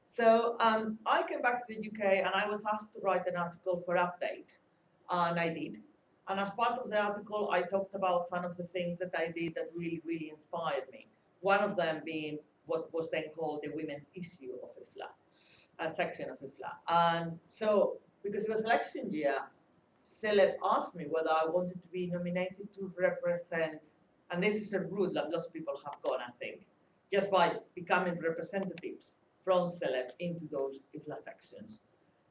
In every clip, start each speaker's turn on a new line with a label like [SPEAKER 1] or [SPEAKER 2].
[SPEAKER 1] So I came back to the UK and I was asked to write an article for Update, and I did. And as part of the article, I talked about some of the things that I did that really, really inspired me. One of them being what was then called the women's issue of IFLA, a section of IFLA. And so, because it was election year, Celeb asked me whether I wanted to be nominated to represent, and this is a route that lots of people have gone, I think, just by becoming representatives from Celeb into those IFLA sections.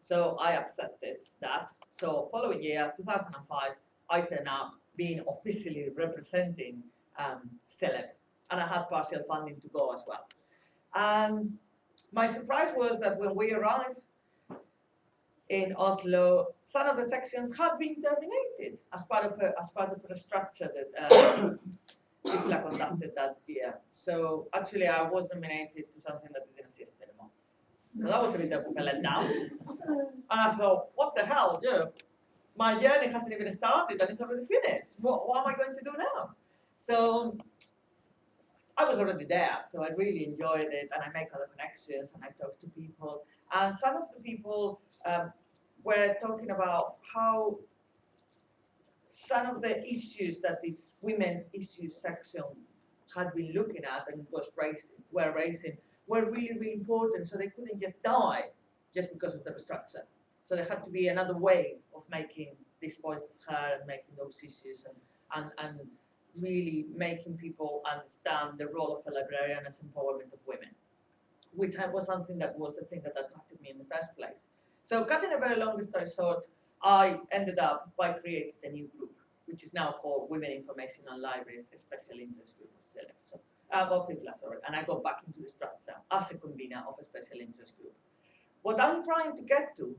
[SPEAKER 1] So I accepted that. So following year, 2005, I turned up being officially representing Celeb, and I had partial funding to go as well. And my surprise was that when we arrived in Oslo, some of the sections had been terminated as part of a structure that IFLA conducted that year. So actually, I was nominated to something that didn't exist anymore. So that was a bit of a letdown. And I thought, what the hell? You know, my journey hasn't even started and it's already finished. What am I going to do now? So I was already there, so I really enjoyed it, and I make other connections, and I talk to people. And some of the people were talking about how some of the issues that this women's issues section had been looking at and were raising were really, really important. So they couldn't just die just because of the restructure. So there had to be another way of making these voices heard and making those issues and really making people understand the role of a librarian as empowerment of women, which was something that was the thing that attracted me in the first place. So cutting a very long story short, I ended up by creating a new group, which is now called Women Information on Libraries, a special interest group of Celeb. So, of IFLA, sorry, and I got back into the structure as a convener of a special interest group. What I'm trying to get to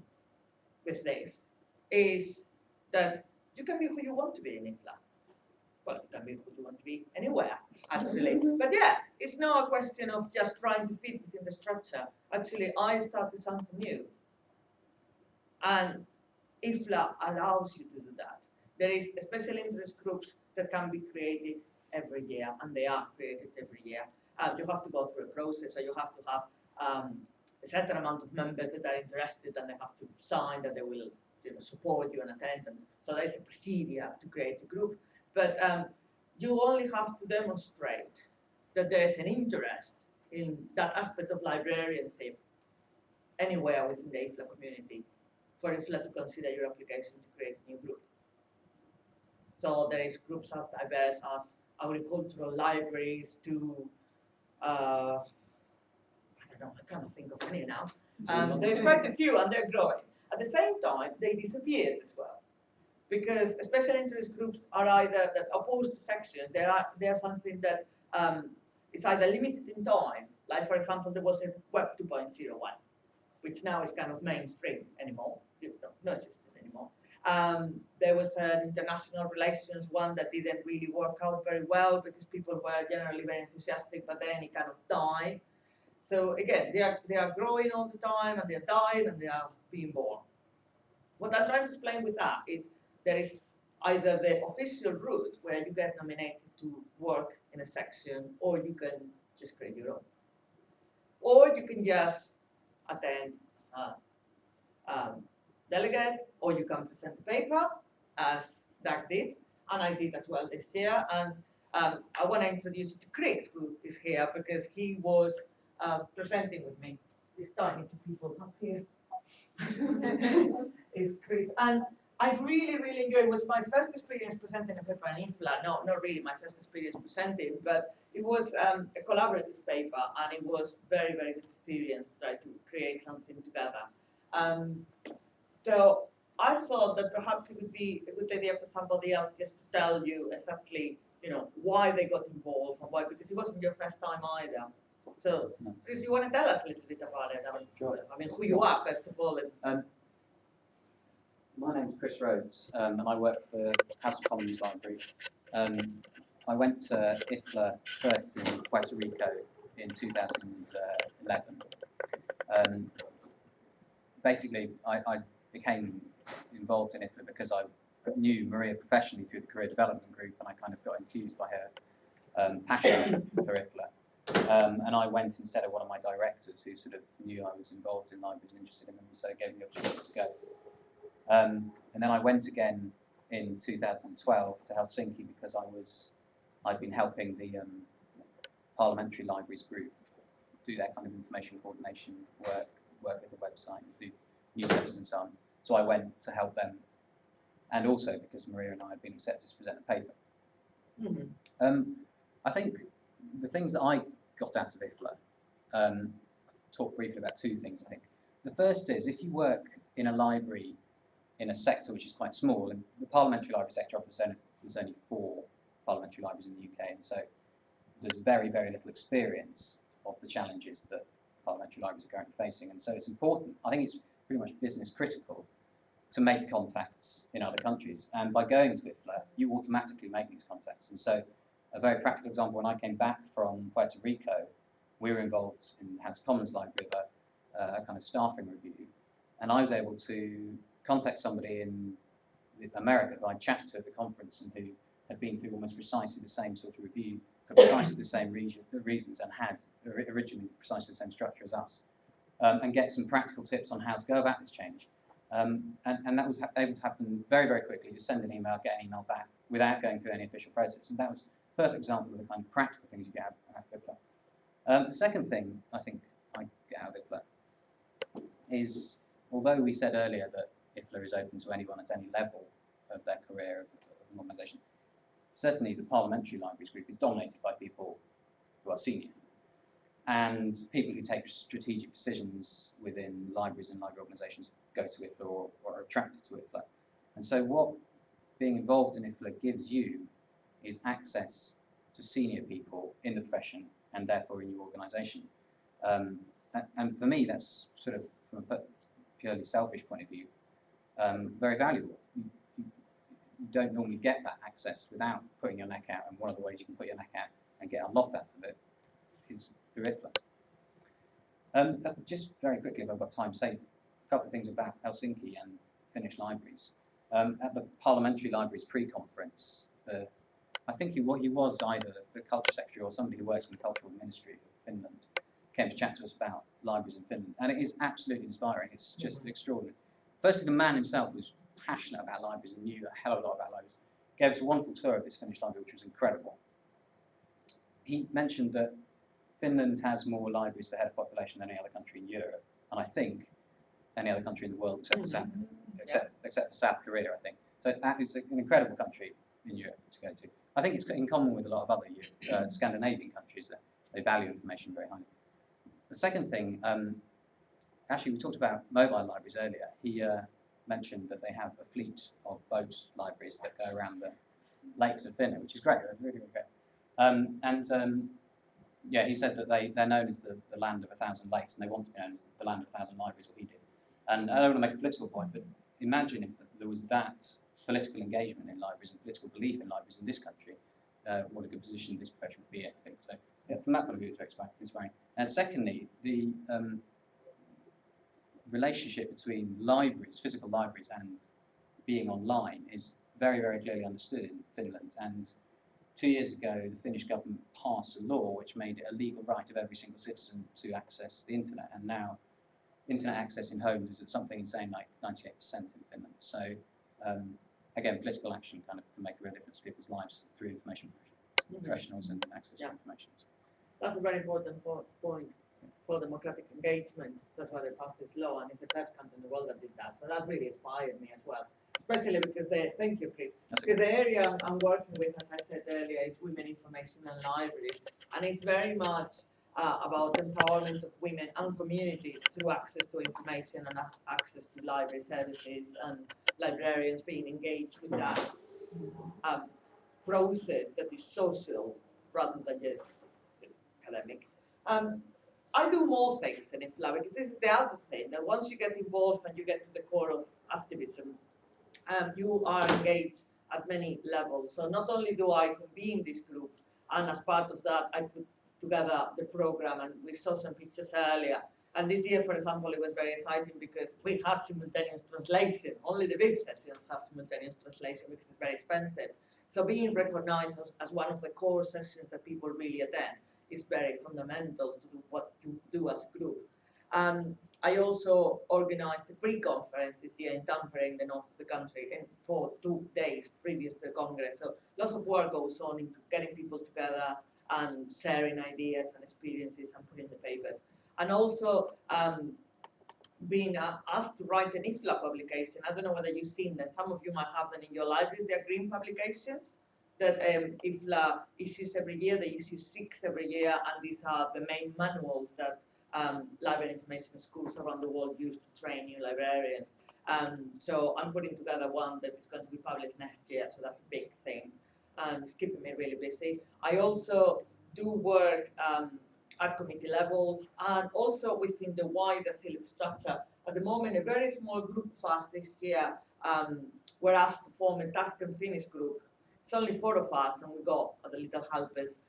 [SPEAKER 1] with this is that you can be who you want to be in IFLA. Well, you can be who you want to be anywhere, actually. But yeah, it's not a question of just trying to fit within the structure. Actually, I started something new. And IFLA allows you to do that. There is special interest groups that can be created every year, and they are created every year. You have to go through a process, so you have to have a certain amount of members that are interested, and they have to sign that they will support you and attend. And so there's a procedure to create a group. But you only have to demonstrate that there is an interest in that aspect of librarianship anywhere within the IFLA community for IFLA to consider your application to create a new group. So there is groups as diverse as agricultural libraries to, I don't know, I cannot think of any now. There's quite a few and they're growing. At the same time, they disappeared as well. Because special interest groups are either that opposed to sections, they are something that is either limited in time, like for example, there was a Web 2.01, which now is kind of mainstream anymore, no existent anymore. There was an international relations one that didn't really work out very well because people were generally very enthusiastic, but then it kind of died. So again, they are growing all the time, and they are dying, and they are being born. What I'm trying to explain with that is there is either the official route where you get nominated to work in a section, or you can just create your own. Or you can just attend as a delegate, or you can present a paper, as Doug did, and I did as well this year. And I want to introduce you to Chris, who is here, because he was presenting with me. These tiny two people up here is Chris. And I really, really enjoyed it. It was my first experience presenting a paper in IFLA. No, not really my first experience presenting, but it was a collaborative paper, and it was very, very good experience to try to create something together. So I thought that perhaps it would be a good idea for somebody else just to tell you exactly, why they got involved and why, because it wasn't your first time either. So, Chris, you want to tell us a little bit about it?
[SPEAKER 2] Sure.
[SPEAKER 1] I mean, who you are, first of all. And
[SPEAKER 2] my name's Chris Rhodes, and I work for House of Commons Library. I went to IFLA first in Puerto Rico in 2011. Basically, I became involved in IFLA because I knew Maria professionally through the Career Development Group, and I kind of got infused by her passion for IFLA. And I went instead of one of my directors who sort of knew I was involved in libraries and interested in them, so gave me the opportunity to go. And then I went again in 2012 to Helsinki because I'd been helping the Parliamentary Libraries group do that kind of information coordination work with the website, do newsletters and so on. So I went to help them, and also because Maria and I had been accepted to present a paper. Mm-hmm. I think the things that I got out of IFLA, talk briefly about two things, I think. The first is, if you work in a library in a sector which is quite small, and the parliamentary library sector offers there's only 4 parliamentary libraries in the UK, and so there's very, very little experience of the challenges that parliamentary libraries are currently facing, and so it's important, I think it's pretty much business critical, to make contacts in other countries, and by going to IFLA, you automatically make these contacts. And so a very practical example, when I came back from Puerto Rico, we were involved in the House of Commons Library with a kind of staffing review, and I was able to contact somebody in America who I chatted to at the conference and who had been through almost precisely the same sort of review for precisely the same reasons and had originally precisely the same structure as us, and get some practical tips on how to go about this change. And that was able to happen very, very quickly. Just send an email, get an email back without going through any official process. And that was a perfect example of the kind of practical things you get out of IFLA. The second thing I think I get out of IFLA is, although we said earlier that IFLA is open to anyone at any level of their career of an organisation, certainly the Parliamentary Libraries group is dominated by people who are senior and people who take strategic decisions within libraries and library organisations go to IFLA or are attracted to IFLA. And so what being involved in IFLA gives you is access to senior people in the profession and therefore in your organisation. And for me, that's sort of, from a purely selfish point of view, very valuable. You don't normally get that access without putting your neck out, and one of the ways you can put your neck out and get a lot out of it is through IFLA. Just very quickly, if I've got time, say a couple of things about Helsinki and Finnish libraries. At the Parliamentary Libraries pre-conference, I think he was either the Culture Secretary or somebody who works in the Cultural Ministry of Finland, came to chat to us about libraries in Finland, and it is absolutely inspiring. It's just extraordinary. Firstly, the man himself was passionate about libraries and knew a hell of a lot about libraries. Gave us a wonderful tour of this Finnish library, which was incredible. He mentioned that Finland has more libraries per head of population than any other country in Europe, and I think any other country in the world except for South Korea, I think. So that is an incredible country in Europe to go to. I think it's in common with a lot of other Scandinavian countries that they value information very highly. The second thing, actually we talked about mobile libraries earlier. He mentioned that they have a fleet of boat libraries that go around the lakes of Finland, which is great, really, really great. Yeah, he said that they're known as the land of 1,000 lakes, and they want to be known as the land of 1,000 libraries, what he did. And I don't want to make a political point, but imagine if there was that political engagement in libraries and political belief in libraries in this country, what a good position this profession would be in, I think. So yeah, from that point of view, it's very inspiring. And secondly, the relationship between libraries, physical libraries, and being online is very, very clearly understood in Finland. And 2 years ago, the Finnish government passed a law which made it a legal right of every single citizen to access the internet. And now, internet access in homes is at something insane like 98% in Finland. So, again, political action kind of can make a real difference to people's lives through information professionals and access to information.
[SPEAKER 1] That's a very important point for democratic engagement. That's why they passed this law, and it's the first country in the world that did that. So that really inspired me as well. Especially because thank you, Chris. Because the area I'm working with, as I said earlier, is women information and libraries, and it's very much about empowerment of women and communities through access to information and access to library services, and librarians being engaged with that process that is social rather than just academic. I do more things in IFLA, because this is the other thing, that once you get involved and you get to the core of activism, you are engaged at many levels. So not only do I convene this group, and as part of that, I put together the program, and we saw some pictures earlier. And this year, for example, it was very exciting because we had simultaneous translation. Only the big sessions have simultaneous translation, because it's very expensive. So being recognized as one of the core sessions that people really attend is very fundamental to do what you do as a group. I also organized a pre-conference this year in Tampere in the north of the country and for 2 days previous to the Congress. So lots of work goes on into getting people together and sharing ideas and experiences and putting the papers. And also being asked to write an IFLA publication. I don't know whether you've seen that. Some of you might have them in your libraries. They're green publications that IFLA issues every year. They issue 6 every year, and these are the main manuals that library information schools around the world use to train new librarians. So I'm putting together one that is going to be published next year, so that's a big thing. And it's keeping me really busy. I also do work at committee levels and also within the wider syllabus structure. At the moment, a very small group of us this year were asked to form a task and finish group. It's only 4 of us, and we got the little helpers.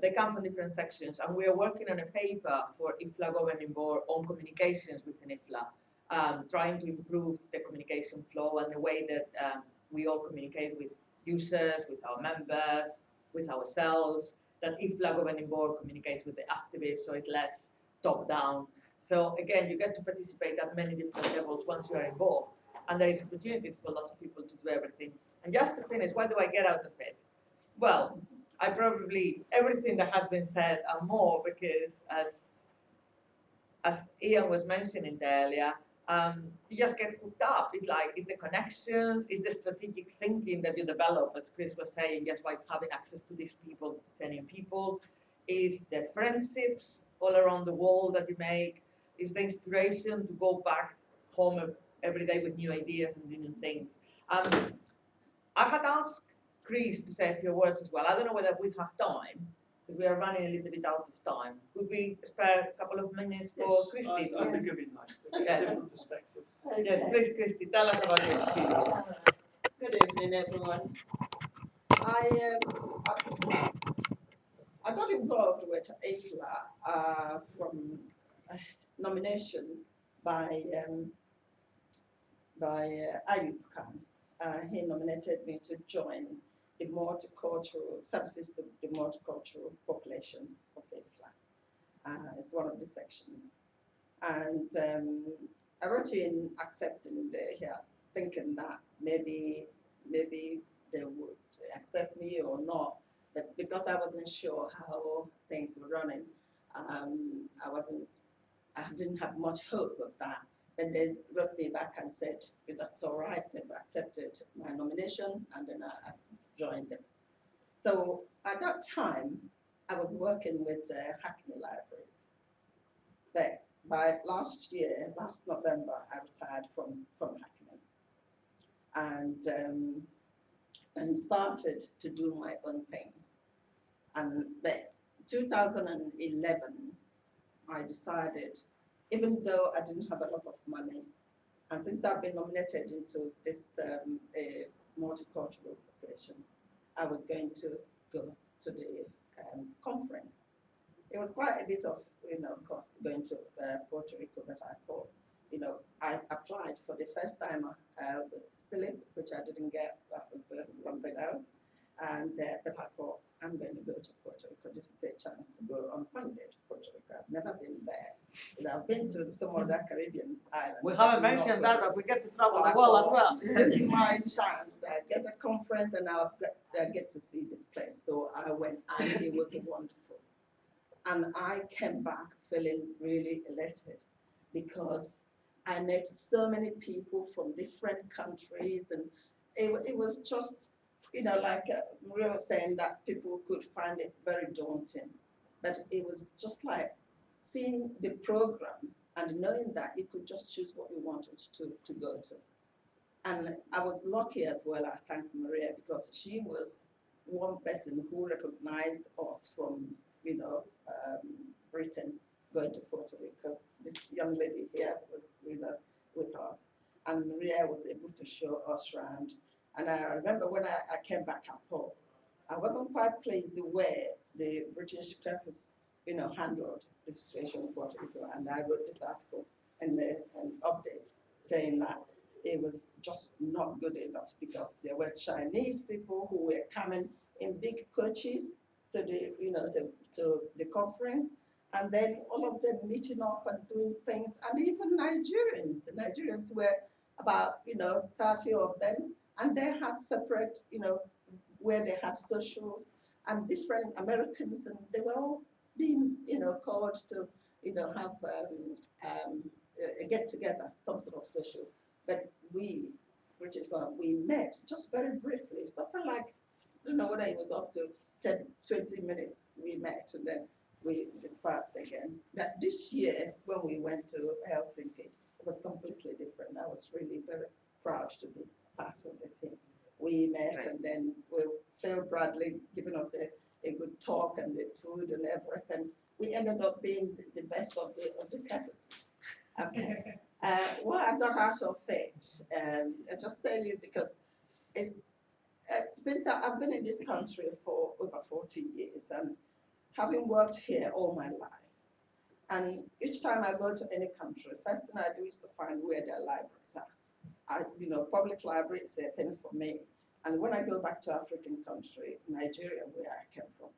[SPEAKER 1] They come from different sections, and we are working on a paper for IFLA Governing Board on communications within IFLA, trying to improve the communication flow and the way that we all communicate with users, with our members, with ourselves, that IFLA Governing Board communicates with the activists, so it's less top-down. So again, you get to participate at many different levels once you are involved, and there is opportunities for lots of people to do everything. And just to finish, what do I get out of it? Well, I probably, everything that has been said and more, because as Ian was mentioning earlier, you just get hooked up. It's the connections, it's the strategic thinking that you develop, as Chris was saying, just by having access to these people, sending people, is the friendships all around the world that you make, is the inspiration to go back home every day with new ideas and new things. I had asked Chris to say a few words as well. I don't know whether we have time, because we are running a little bit out of time. Could we spare a couple of minutes for Christy?
[SPEAKER 3] I think it'd be nice to get
[SPEAKER 1] Yes.
[SPEAKER 3] a different perspective.
[SPEAKER 4] Okay.
[SPEAKER 1] Yes, please, Christy, tell us about your experience.
[SPEAKER 4] Good evening, everyone. I got involved with IFLA from nomination by Ayub Khan. He nominated me to join the multicultural subsystem, the multicultural population of IFLA. It's one of the sections. And I wrote in accepting here, thinking that maybe they would accept me or not. But because I wasn't sure how things were running, I didn't have much hope of that. And they wrote me back and said, that's all right, they've accepted my nomination, and then I joined them. So at that time, I was working with Hackney Libraries. But by last November, I retired from Hackney and started to do my own things. And but 2011, I decided, even though I didn't have a lot of money, and since I've been nominated into this multicultural population, I was going to go to the conference. It was quite a bit of cost going to Puerto Rico, but I thought, I applied for the first time with SILIB, which I didn't get. That was something else. And but I thought, I'm going to go to Puerto Rico. This is a chance to go on holiday to Puerto Rico. I've never been there. I've been to some other Caribbean islands.
[SPEAKER 1] We haven't mentioned that, but we get to travel the world as well.
[SPEAKER 4] This is my chance. I get a conference and I get to see the place. So I went, and it was wonderful. And I came back feeling really elated because I met so many people from different countries, and it was just, like Maria was saying, that people could find it very daunting. But it was just like seeing the program and knowing that you could just choose what you wanted to go to. And I was lucky as well, I thank Maria, because she was one person who recognized us from Britain going to Puerto Rico. This young lady here was with us, and Maria was able to show us around. And I remember when I came back, I thought I wasn't quite pleased the way the British caucus handled the situation in Puerto Rico, and I wrote this article in an update saying that it was just not good enough because there were Chinese people who were coming in big coaches to the, to the conference, and then all of them meeting up and doing things, and even Nigerians. The Nigerians were about, 30 of them, and they had separate, where they had socials, and different Americans, and they were all being, called to, have a get together, some sort of social. But we, British one, we met just very briefly, something like, I don't know whether it was up to 10, 20 minutes we met, and then we dispersed again. That this year, when we went to Helsinki, it was completely different. I was really very proud to be part of the team. We met, and then Phil Bradley giving us a good talk, and the food and everything. We ended up being the best of the campus. Okay. What I got out of it, I just tell you, because it's since I've been in this country for over 40 years, and having worked here all my life, and each time I go to any country, first thing I do is to find where their libraries are. Public library is a thing for me. And when I go back to African country, Nigeria, where I came from,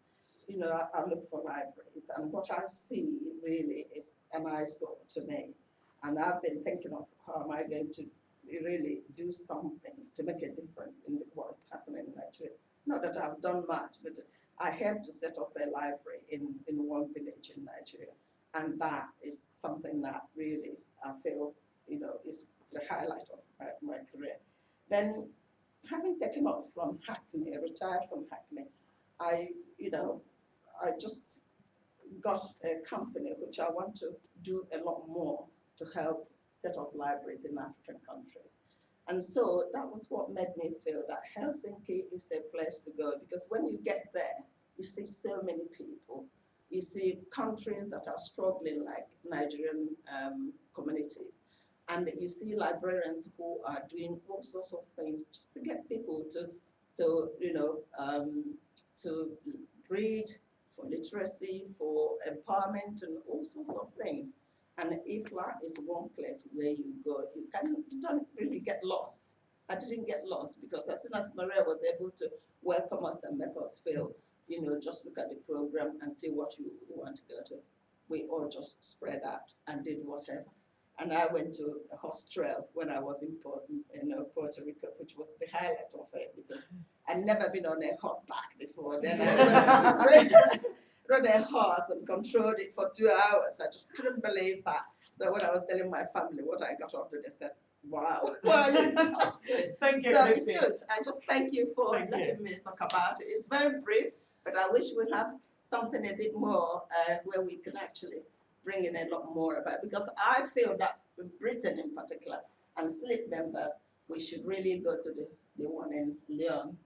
[SPEAKER 4] I look for libraries, and what I see really is an eyesore to me. And I've been thinking of how am I going to really do something to make a difference in what's happening in Nigeria. Not that I've done much, but I helped to set up a library in one village in Nigeria. And that is something that really I feel, is the highlight of my career. Then, having taken off from Hackney, retired from Hackney, I just got a company which I want to do a lot more to help set up libraries in African countries. And so that was what made me feel that Helsinki is a place to go, because when you get there, you see so many people. You see countries that are struggling, like Nigerian communities. And you see librarians who are doing all sorts of things just to get people to read, for literacy, for empowerment, and all sorts of things. And IFLA is one place where you go. You don't really get lost. I didn't get lost, because as soon as Maria was able to welcome us and make us feel, just look at the program and see what you want to go to, we all just spread out and did whatever. And I went to a hostel when I was in Puerto Rico, which was the highlight of it, because I'd never been on a horseback before. Then I rode a horse and controlled it for 2 hours. I just couldn't believe that. So when I was telling my family what I got off to, they said, wow.
[SPEAKER 1] Thank you.
[SPEAKER 4] So it's good. I just thank you for letting me talk about it. It's very brief, but I wish we have something a bit more where we can actually bring in a lot more about, because I feel that in Britain in particular, and SLIP members, we should really go to the one in Lyon.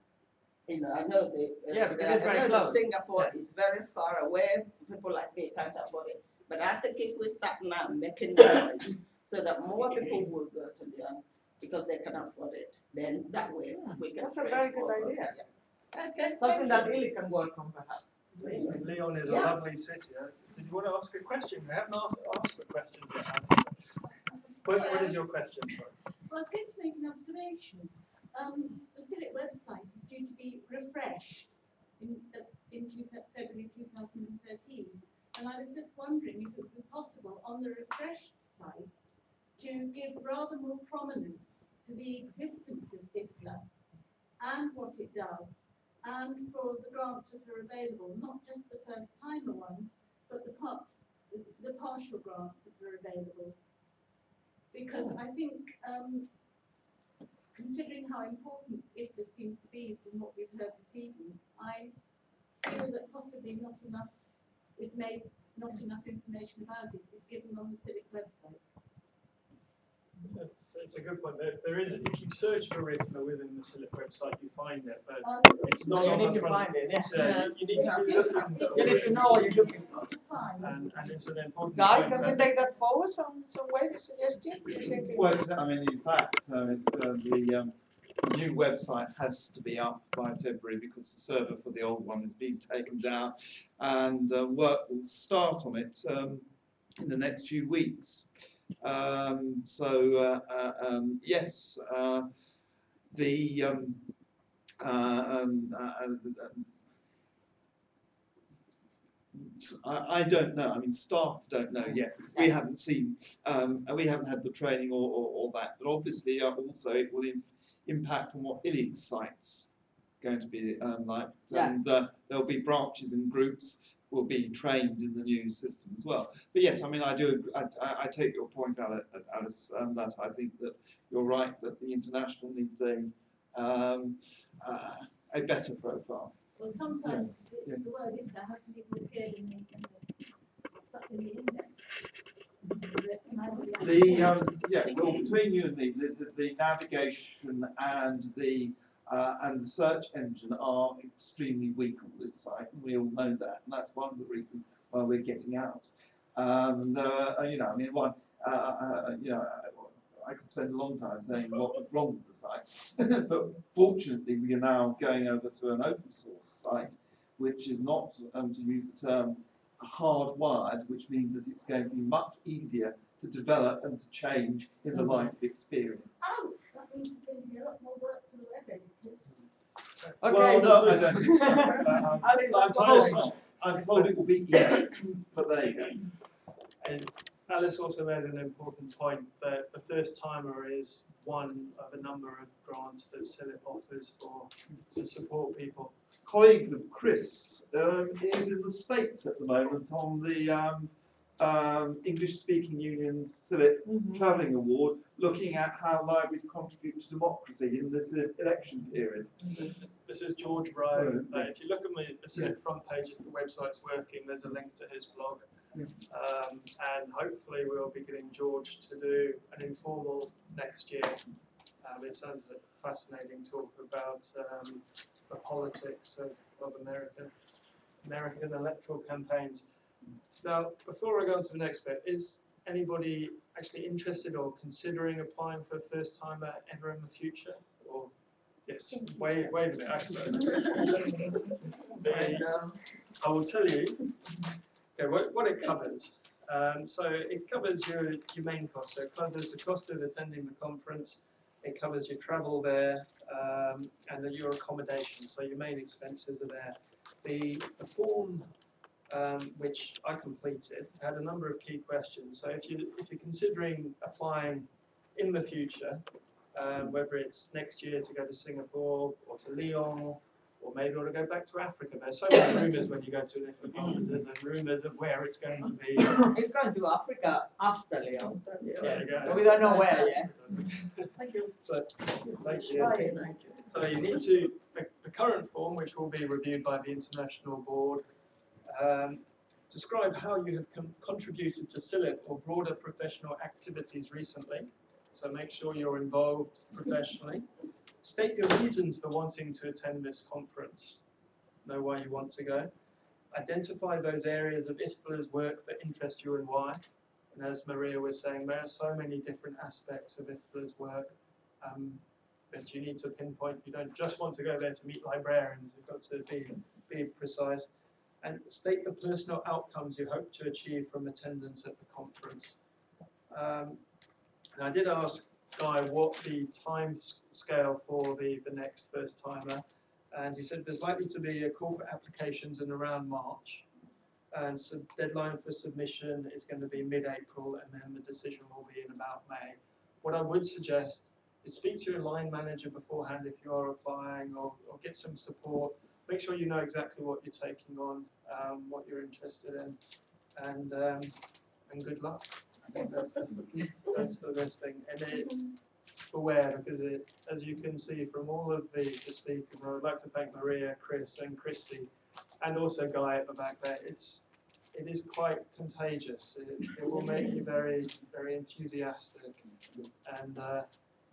[SPEAKER 4] I know the Singapore is very far away. People like me can't afford it. But I think if we start now making noise so that more people will go to Lyon because they can afford it, then that way we can.
[SPEAKER 1] That's a very good idea.
[SPEAKER 4] Yeah. Okay.
[SPEAKER 1] Something that ILIG can work on, perhaps.
[SPEAKER 3] Lyon is a lovely city. Did you want to ask a question? We haven't asked the questions yet. What is your question? Sorry.
[SPEAKER 5] Well, I was going to make an observation. The CILIC website is due to be refreshed in February 2013. And I was just wondering if it would be possible on the refreshed site to give rather more prominence to the existence of IFLA and what it does, and for the grants that are available, not just the first timer ones, but the partial grants that are available. Because I think, considering how important IFLA seems to be from what we've heard this evening, I feel that possibly not enough information about it is given on the CILIC website.
[SPEAKER 3] It's a good point. There is, if you search for IFLA within the CILIC website, you find it, but it's not on the front. You need to be looking for it.
[SPEAKER 1] You need to know what you're looking for.
[SPEAKER 3] And it's an important
[SPEAKER 1] Guy,
[SPEAKER 3] point.
[SPEAKER 1] can we take that forward some way, the suggestion?
[SPEAKER 6] Well, in fact, the new website has to be up by February because the server for the old one is being taken down, and work will start on it in the next few weeks. Yes, I don't know. I mean, staff don't know yet because we haven't seen, we haven't had the training or that. But obviously, also it will impact on what ILIG sites going to be like, and there'll be branches and groups will be trained in the new system as well. But yes, I mean, I take your point, Alice, that I think that you're right that the international needs a better profile.
[SPEAKER 5] Well, sometimes the word IFLA hasn't even appeared in the index.
[SPEAKER 6] Well, between you and me, the navigation and the search engine are extremely weak on this site, and we all know that, and that's one of the reasons why we're getting out. I could spend a long time saying what was wrong with the site, but fortunately we are now going over to an open source site, which is not, to use the term, hardwired, which means that it's going to be much easier to develop and to change in the light of experience.
[SPEAKER 5] Oh, that means there's going to be a lot more work for the web editors.
[SPEAKER 1] Okay.
[SPEAKER 6] Well, no, I don't think so. I'm told it will be easy, but there you go.
[SPEAKER 3] And Alice also made an important point that the first timer is one of a number of grants that CILIP offers to support people.
[SPEAKER 6] Colleagues of Chris is in the States at the moment on the English Speaking Union's CILIP Travelling Award, looking at how libraries contribute to democracy in this election period.
[SPEAKER 3] This is George Rowe. If you look at the CILIP front page, if the website's working, there's a link to his blog. And hopefully we'll be getting George to do an informal next year. It sounds like a fascinating talk about the politics of American electoral campaigns. Now, before I go on to the next bit, is anybody actually interested or considering applying for a first timer ever in the future? Or yes, wave it. Excellent. I will tell you. Okay, what it covers. So it covers your main costs. So it covers the cost of attending the conference. It covers your travel there and then your accommodation. So your main expenses are there. The form which I completed had a number of key questions. So if you're considering applying in the future, whether it's next year to go to Singapore or to Lyon, or maybe you want to go back to Africa. There's so many rumours when you go to an IFLA conferences and rumours of where it's going to be.
[SPEAKER 1] It's going to Africa after Lyon.
[SPEAKER 3] Yes.
[SPEAKER 1] We don't know where yet.
[SPEAKER 3] Thank you. So, thank you. So you need to, the current form, which will be reviewed by the International Board, describe how you have contributed to CILIP or broader professional activities recently. So make sure you're involved professionally. State your reasons for wanting to attend this conference. Know why you want to go. Identify those areas of IFLA's work that interest you and why. And as Maria was saying, there are so many different aspects of IFLA's work that you need to pinpoint. You don't just want to go there to meet librarians. You've got to be precise. And state the personal outcomes you hope to achieve from attendance at the conference. And I did ask Guy what the time scale for the next first timer, and he said there's likely to be a call for applications in around March, and so deadline for submission is going to be mid-April, and then the decision will be in about May. What I would suggest is speak to your line manager beforehand if you are applying, or get some support. Make sure you know exactly what you're taking on, what you're interested in, and good luck. I think that's the best thing. And beware, because as you can see from all of the speakers, I would like to thank Maria, Chris, and Christy, and also Guy at the back there. It is quite contagious. It will make you very, very enthusiastic, and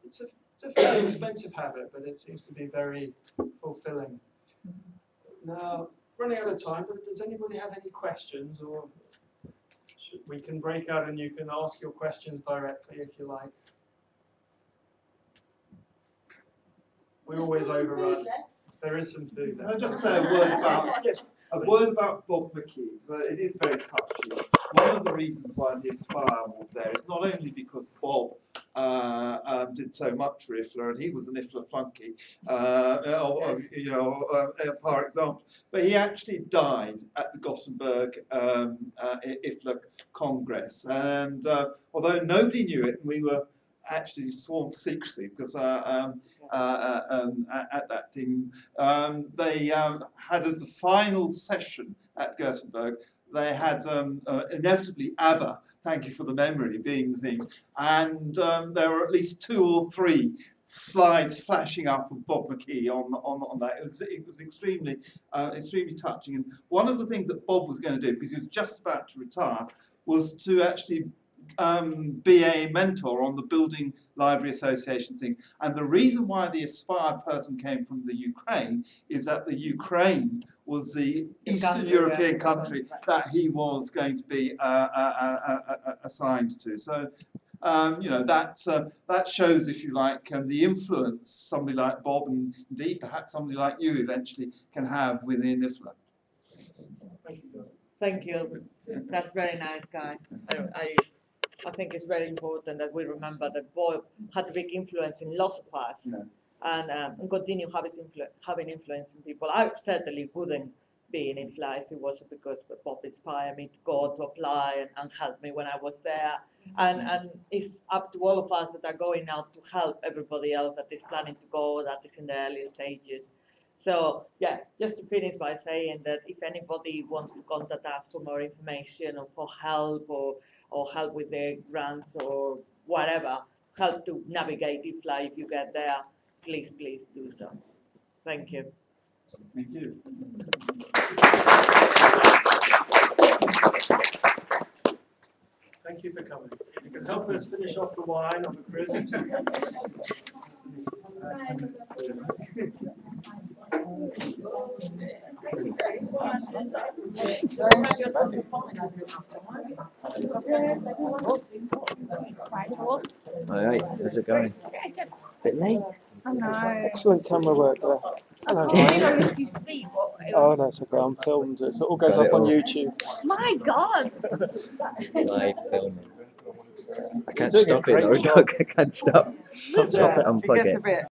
[SPEAKER 3] it's a fairly expensive habit, but it seems to be very fulfilling. Now, running out of time, but does anybody have any questions, or we can break out and you can ask your questions directly if you like. We always overrun. There is some food there.
[SPEAKER 6] Can I just say a word about Bob McKee? It is very touchy. One of the reasons why the Aspire Award there is not only because Bob did so much for IFLA, and he was an IFLA flunky, par example. But he actually died at the Gothenburg IFLA Congress, and although nobody knew it, we were actually sworn to secrecy because at that thing, they had as the final session at Gothenburg, they had inevitably ABBA, thank you for the memory, being the things, and there were at least 2 or 3 slides flashing up of Bob McKee on that. It was extremely touching. And one of the things that Bob was going to do, because he was just about to retire, was to actually be a mentor on the Building Library Association things. And the reason why the aspired person came from the Ukraine is that the Ukraine was the Eastern European country that he was going to be assigned to. So, that shows, if you like, the influence somebody like Bob, and indeed perhaps somebody like you eventually, can have within IFLA.
[SPEAKER 1] Thank you. That's very nice, Guy. I think it's very important that we remember that Bob had a big influence in lots of us, and continue having influence in people. I certainly wouldn't be in IFLA if it wasn't because Bob inspired me to go to apply and help me when I was there. And it's up to all of us that are going out to help everybody else that is planning to go, that is in the early stages. So yeah, just to finish by saying that if anybody wants to contact us for more information or for help or help with the grants or whatever, help to navigate IFLA if you get there, please do so. Thank you.
[SPEAKER 6] Thank you.
[SPEAKER 3] Thank you for coming. You can help us finish off the wine on the crisps.
[SPEAKER 7] Alright, how's it going? Bit late.
[SPEAKER 8] I know.
[SPEAKER 9] Excellent camera work there. Hello. Oh no, it's okay. I'm filmed. It all goes up on YouTube.
[SPEAKER 8] My God!
[SPEAKER 7] Live filming. I can't stop it though. I can't stop. Can't stop it. Unplug it.